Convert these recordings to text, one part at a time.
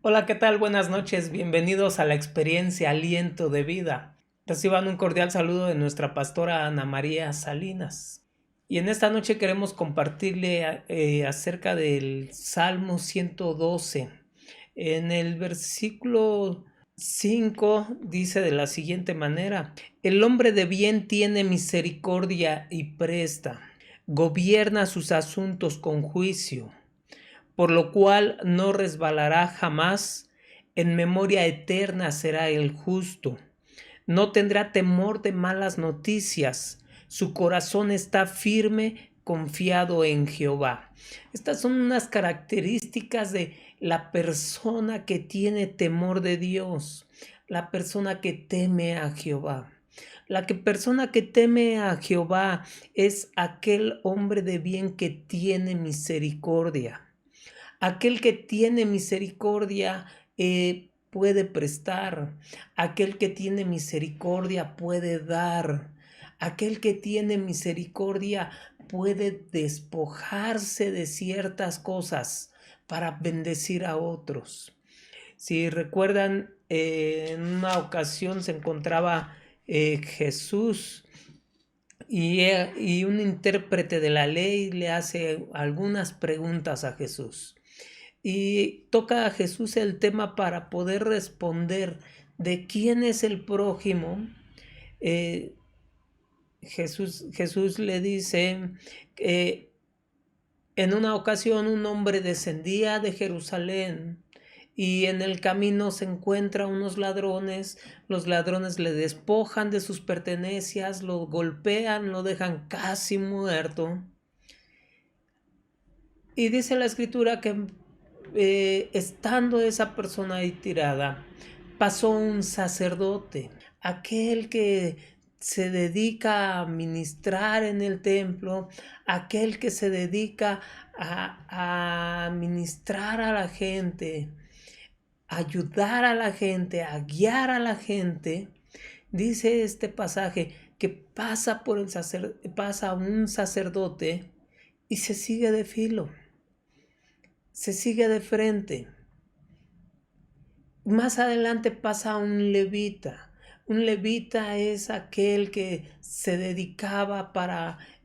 Hola, ¿qué tal? Buenas noches. Bienvenidos a la experiencia Aliento de Vida. Reciban un cordial saludo de nuestra pastora Ana María Salinas. Y en esta noche queremos compartirle acerca del Salmo 112. En el versículo 5 dice de la siguiente manera: el hombre de bien tiene misericordia y presta, gobierna sus asuntos con juicio, por lo cual no resbalará jamás, en memoria eterna será el justo. No tendrá temor de malas noticias, su corazón está firme, confiado en Jehová. Estas son unas características de la persona que tiene temor de Dios, la persona que teme a Jehová. Persona que teme a Jehová es aquel hombre de bien que tiene misericordia. Aquel que tiene misericordia puede prestar. Aquel que tiene misericordia puede dar. Aquel que tiene misericordia puede despojarse de ciertas cosas para bendecir a otros. Si recuerdan, en una ocasión se encontraba Jesús y un intérprete de la ley le hace algunas preguntas a Jesús. Y toca a Jesús el tema para poder responder de quién es el prójimo. Eh, Jesús le dice que en una ocasión un hombre descendía de Jerusalén y en el camino se encuentra unos ladrones. Los ladrones le despojan de sus pertenencias, lo golpean, lo dejan casi muerto. Y dice la escritura que estando esa persona ahí tirada, pasó un sacerdote, aquel que se dedica a ministrar en el templo, aquel que se dedica a ministrar a la gente, a ayudar a la gente, a guiar a la gente. Dice este pasaje que pasa un sacerdote y se sigue de filo, se sigue de frente. Más adelante pasa un levita. Un levita es aquel que se dedicaba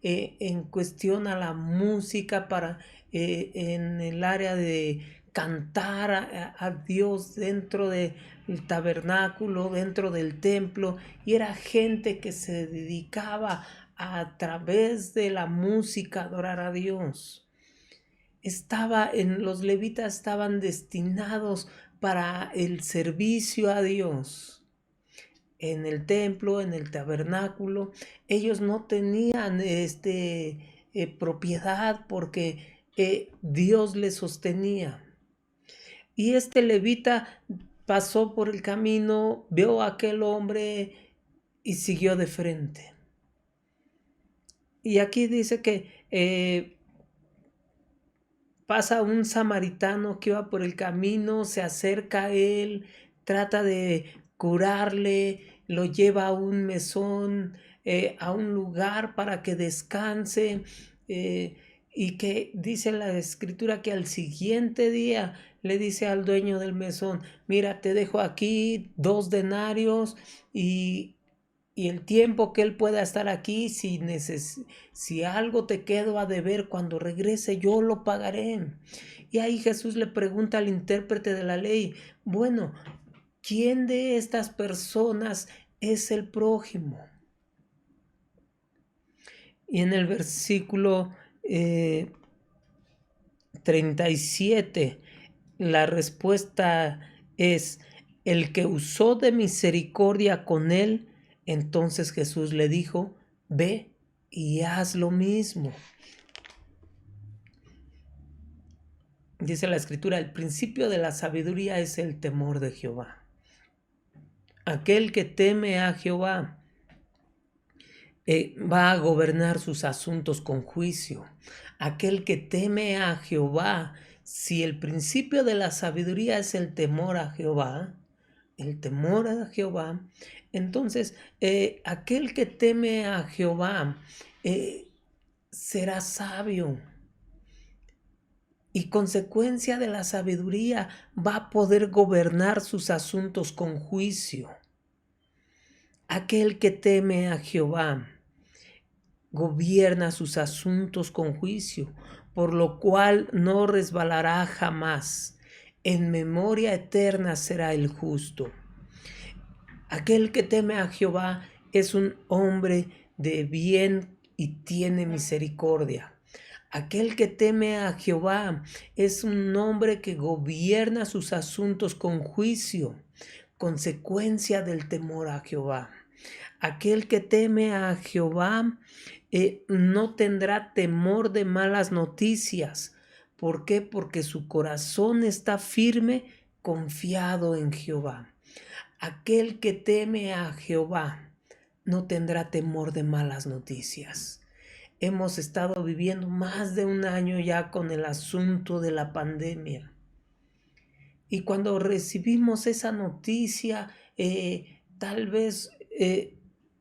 en cuestión a la música, en el área de cantar a Dios dentro del tabernáculo, dentro del templo, y era gente que se dedicaba a través de la música a adorar a Dios. Los levitas estaban destinados para el servicio a Dios. En el templo, en el tabernáculo, ellos no tenían propiedad porque Dios les sostenía. Y este levita pasó por el camino, vio a aquel hombre y siguió de frente. Y aquí dice que pasa un samaritano que va por el camino, se acerca a él, trata de curarle, lo lleva a un mesón, a un lugar para que descanse, y que dice la escritura que al siguiente día le dice al dueño del mesón: mira, te dejo aquí 2 denarios y el tiempo que él pueda estar aquí, si algo te quedo a deber cuando regrese, yo lo pagaré. Y ahí Jesús le pregunta al intérprete de la ley: bueno, ¿quién de estas personas es el prójimo? Y en el versículo 37, la respuesta es: el que usó de misericordia con él. Entonces Jesús le dijo: ve y haz lo mismo. Dice la escritura: el principio de la sabiduría es el temor de Jehová. Aquel que teme a Jehová va a gobernar sus asuntos con juicio. Aquel que teme a Jehová, si el principio de la sabiduría es el temor a Jehová, entonces aquel que teme a Jehová será sabio. y consecuencia de la sabiduría va a poder gobernar sus asuntos con juicio. Aquel que teme a Jehová gobierna sus asuntos con juicio, por lo cual no resbalará jamás. En memoria eterna será el justo. Aquel que teme a Jehová es un hombre de bien y tiene misericordia. Aquel que teme a Jehová es un hombre que gobierna sus asuntos con juicio, consecuencia del temor a Jehová. Aquel que teme a Jehová no tendrá temor de malas noticias. ¿Por qué? Porque su corazón está firme, confiado en Jehová. Aquel que teme a Jehová no tendrá temor de malas noticias. Hemos estado viviendo más de un año ya con el asunto de la pandemia. Y cuando recibimos esa noticia, tal vez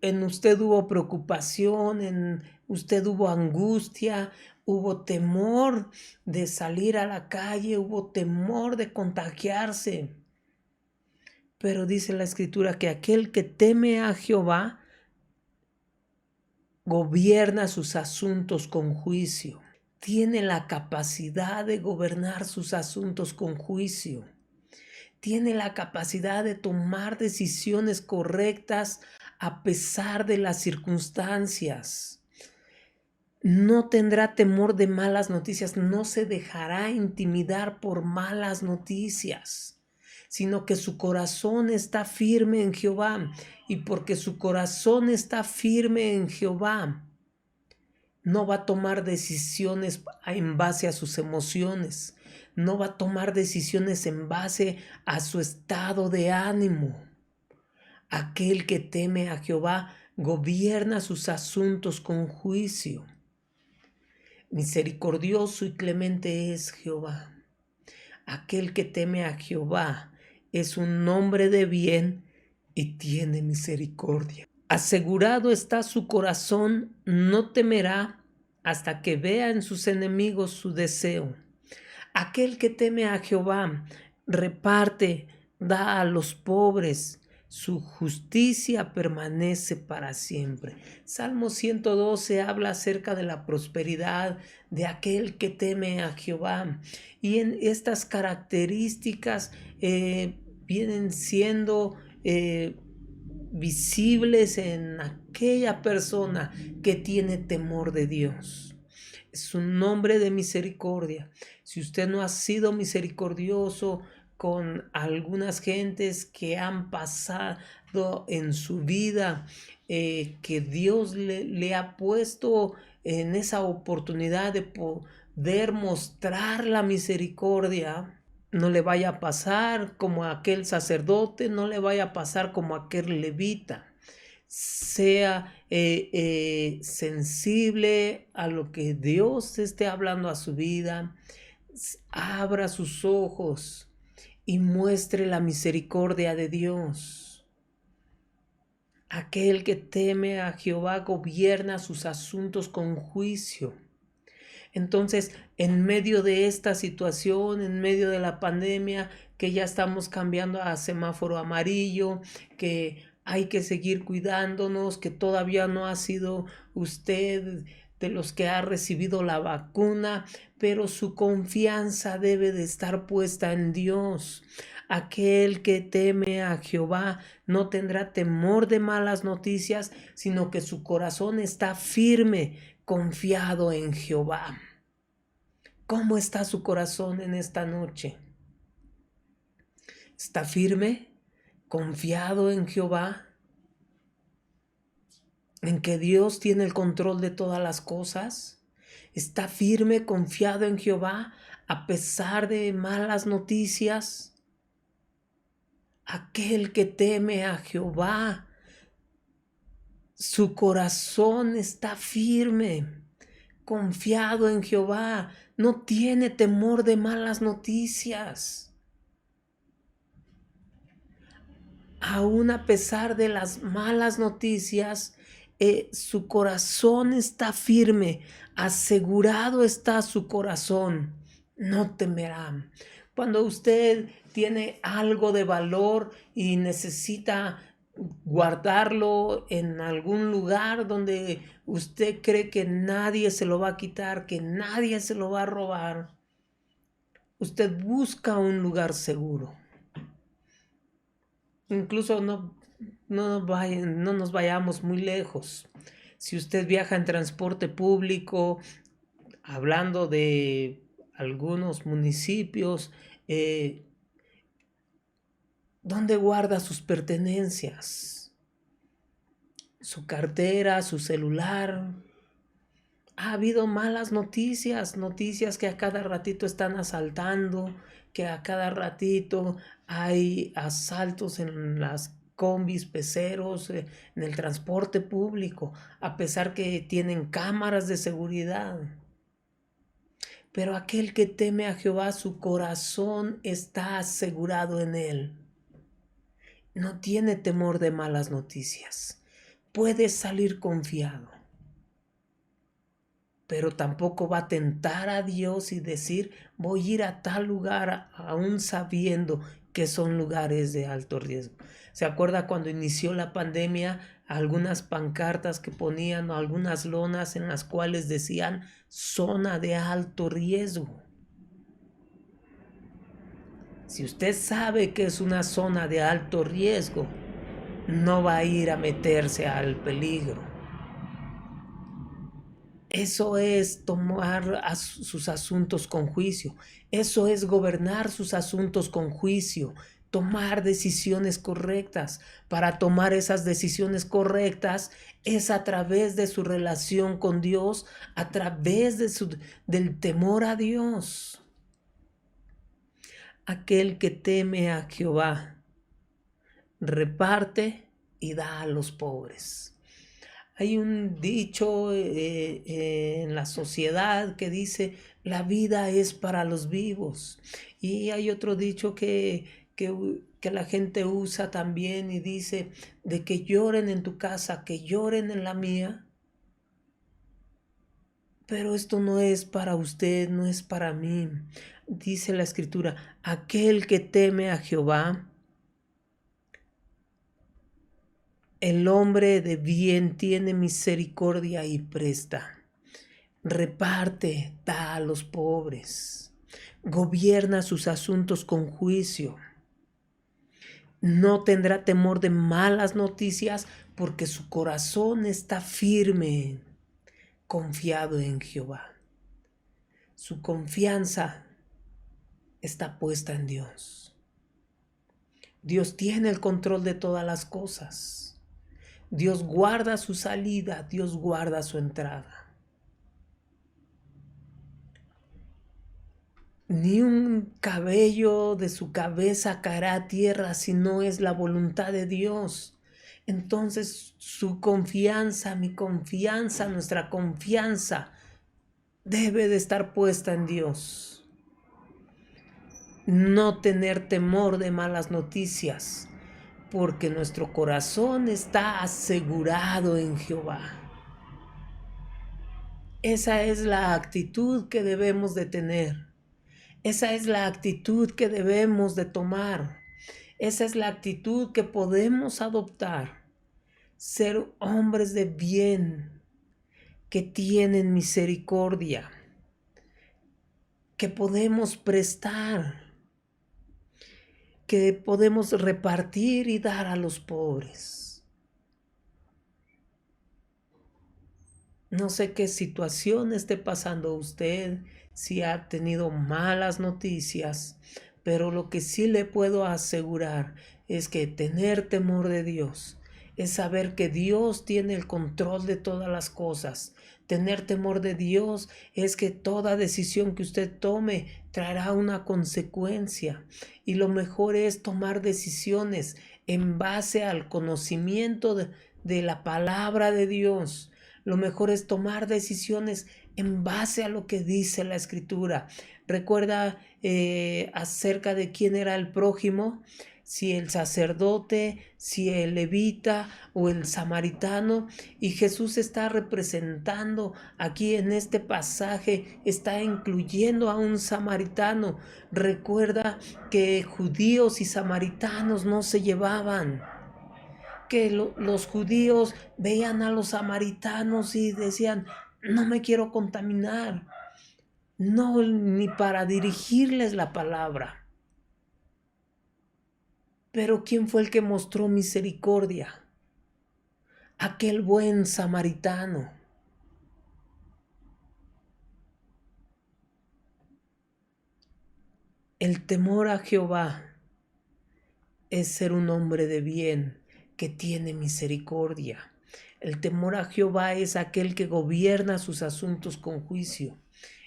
en usted hubo preocupación, en usted hubo angustia, hubo temor de salir a la calle, hubo temor de contagiarse. Pero dice la Escritura que aquel que teme a Jehová gobierna sus asuntos con juicio. Tiene la capacidad de gobernar sus asuntos con juicio. Tiene la capacidad de tomar decisiones correctas a pesar de las circunstancias. No tendrá temor de malas noticias, no se dejará intimidar por malas noticias, sino que su corazón está firme en Jehová. Y porque su corazón está firme en Jehová, no va a tomar decisiones en base a sus emociones, no va a tomar decisiones en base a su estado de ánimo. Aquel que teme a Jehová gobierna sus asuntos con juicio. Misericordioso y clemente es Jehová. Aquel que teme a Jehová es un hombre de bien y tiene misericordia. Asegurado está su corazón, no temerá hasta que vea en sus enemigos su deseo. Aquel que teme a Jehová reparte, da a los pobres, su justicia permanece para siempre. Salmo 112 habla acerca de la prosperidad de aquel que teme a Jehová. Y en estas características vienen siendo visibles en aquella persona que tiene temor de Dios. Es un hombre de misericordia. Si usted no ha sido misericordioso con algunas gentes que han pasado en su vida, que Dios le ha puesto en esa oportunidad de poder mostrar la misericordia, no le vaya a pasar como a aquel sacerdote, no le vaya a pasar como a aquel levita. Sea sensible a lo que Dios esté hablando a su vida, abra sus ojos y muestre la misericordia de Dios. Aquel que teme a Jehová gobierna sus asuntos con juicio. Entonces, en medio de esta situación, en medio de la pandemia, que ya estamos cambiando a semáforo amarillo, que hay que seguir cuidándonos, que todavía no ha sido usted de los que ha recibido la vacuna, pero su confianza debe de estar puesta en Dios. Aquel que teme a Jehová no tendrá temor de malas noticias, sino que su corazón está firme, confiado en Jehová. ¿Cómo está su corazón en esta noche? ¿Está firme, confiado en Jehová? ¿En que Dios tiene el control de todas las cosas? ¿Está firme, confiado en Jehová a pesar de malas noticias? Aquel que teme a Jehová, su corazón está firme, confiado en Jehová, no tiene temor de malas noticias. Aún a pesar de las malas noticias, su corazón está firme, asegurado está su corazón. no temerá. Cuando usted tiene algo de valor y necesita guardarlo en algún lugar donde usted cree que nadie se lo va a quitar, que nadie se lo va a robar, usted busca un lugar seguro. Incluso no nos vayamos muy lejos. Si usted viaja en transporte público, hablando de algunos municipios, ¿dónde guarda sus pertenencias? Su cartera, su celular. Ha habido malas noticias que a cada ratito están asaltando, que a cada ratito hay asaltos en las combis, peceros, en el transporte público, a pesar que tienen cámaras de seguridad. Pero aquel que teme a Jehová, su corazón está asegurado en él. No tiene temor de malas noticias. Puede salir confiado. Pero tampoco va a tentar a Dios y decir, voy a ir a tal lugar aún sabiendo que son lugares de alto riesgo. ¿Se acuerda cuando inició la pandemia? Algunas pancartas que ponían, algunas lonas en las cuales decían zona de alto riesgo. Si usted sabe que es una zona de alto riesgo, no va a ir a meterse al peligro. Eso es tomar sus asuntos con juicio. Eso es gobernar sus asuntos con juicio. Tomar decisiones correctas. Para tomar esas decisiones correctas es a través de su relación con Dios, a través del temor a Dios. Aquel que teme a Jehová reparte y da a los pobres. Hay un dicho en la sociedad que dice, la vida es para los vivos. Y hay otro dicho que la gente usa también y dice, de que lloren en tu casa, que lloren en la mía. Pero esto no es para usted, no es para mí. Dice la Escritura, aquel que teme a Jehová, el hombre de bien tiene misericordia y presta. Reparte, da a los pobres. Gobierna sus asuntos con juicio. No tendrá temor de malas noticias porque su corazón está firme, confiado en Jehová. Su confianza está puesta en Dios. Dios tiene el control de todas las cosas. Dios guarda su salida, Dios guarda su entrada. Ni un cabello de su cabeza caerá a tierra si no es la voluntad de Dios. Entonces su confianza, mi confianza, nuestra confianza debe de estar puesta en Dios. No tener temor de malas noticias, porque nuestro corazón está asegurado en Jehová. Esa es la actitud que debemos de tener. Esa es la actitud que debemos de tomar. Esa es la actitud que podemos adoptar. Ser hombres de bien, que tienen misericordia, que podemos prestar, que podemos repartir y dar a los pobres. No sé qué situación esté pasando usted, si ha tenido malas noticias, pero lo que sí le puedo asegurar es que tener temor de Dios es saber que Dios tiene el control de todas las cosas. Tener temor de Dios es que toda decisión que usted tome traerá una consecuencia. Y lo mejor es tomar decisiones en base al conocimiento de la palabra de Dios. Lo mejor es tomar decisiones en base a lo que dice la Escritura. Recuerda acerca de quién era el prójimo, si el sacerdote, si el levita o el samaritano. Y Jesús está representando aquí en este pasaje, está incluyendo a un samaritano. Recuerda que judíos y samaritanos no se llevaban, que los judíos veían a los samaritanos y decían, no me quiero contaminar, no, ni para dirigirles la palabra. Pero ¿quién fue el que mostró misericordia? Aquel buen samaritano. El temor a Jehová es ser un hombre de bien que tiene misericordia. El temor a Jehová es aquel que gobierna sus asuntos con juicio.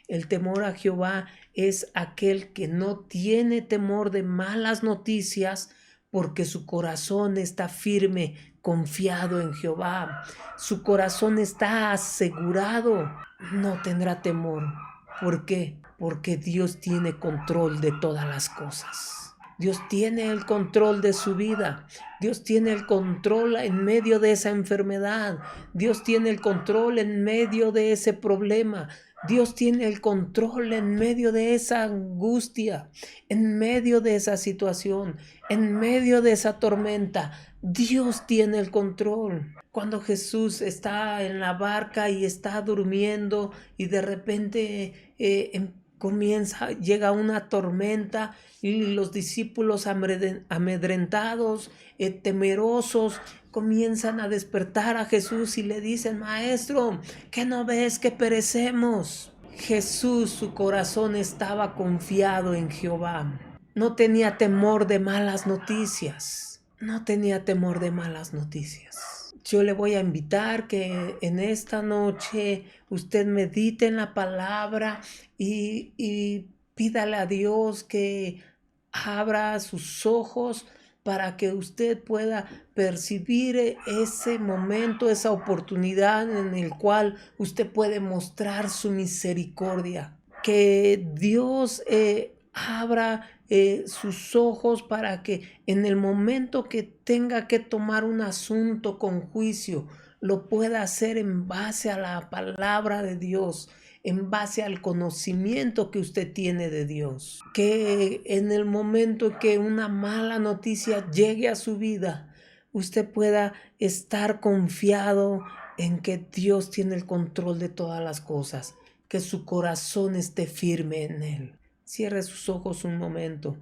El temor a Jehová es aquel que no tiene temor de malas noticias, porque su corazón está firme, confiado en Jehová. Su corazón está asegurado, no tendrá temor. ¿Por qué? Porque Dios tiene control de todas las cosas. Dios tiene el control de su vida. Dios tiene el control en medio de esa enfermedad. Dios tiene el control en medio de ese problema. Dios tiene el control en medio de esa angustia, en medio de esa situación, en medio de esa tormenta. Dios tiene el control. Cuando Jesús está en la barca y está durmiendo y de repente llega una tormenta y los discípulos amedrentados, temerosos, comienzan a despertar a Jesús y le dicen, Maestro, ¿qué no ves que perecemos? Jesús, su corazón estaba confiado en Jehová. No tenía temor de malas noticias. No tenía temor de malas noticias. Yo le voy a invitar que en esta noche usted medite en la palabra y pídale a Dios que abra sus ojos para que usted pueda percibir ese momento, esa oportunidad en el cual usted puede mostrar su misericordia. Que Dios abra sus ojos para que en el momento que tenga que tomar un asunto con juicio, lo pueda hacer en base a la palabra de Dios, en base al conocimiento que usted tiene de Dios. Que en el momento que una mala noticia llegue a su vida, usted pueda estar confiado en que Dios tiene el control de todas las cosas, que su corazón esté firme en Él. Cierre sus ojos un momento.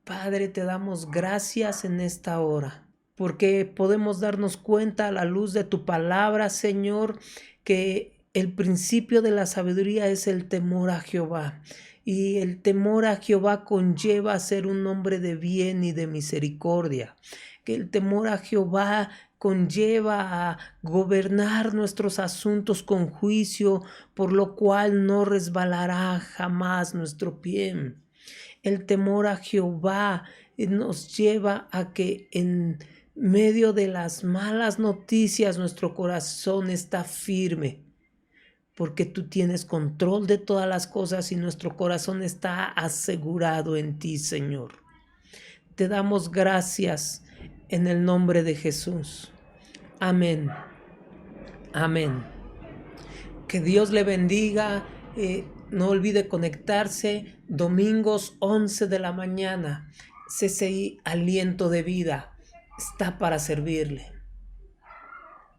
Padre, te damos gracias en esta hora, porque podemos darnos cuenta a la luz de tu palabra, Señor, que el principio de la sabiduría es el temor a Jehová. Y el temor a Jehová conlleva a ser un hombre de bien y de misericordia. Que el temor a Jehová conlleva a gobernar nuestros asuntos con juicio, por lo cual no resbalará jamás nuestro pie. El temor a Jehová nos lleva a que en medio de las malas noticias nuestro corazón está firme, porque tú tienes control de todas las cosas y nuestro corazón está asegurado en ti, Señor. Te damos gracias en el nombre de Jesús. Amén. Amén. Que Dios le bendiga. No olvide conectarse domingos 11 de la mañana. CCI Aliento de Vida está para servirle.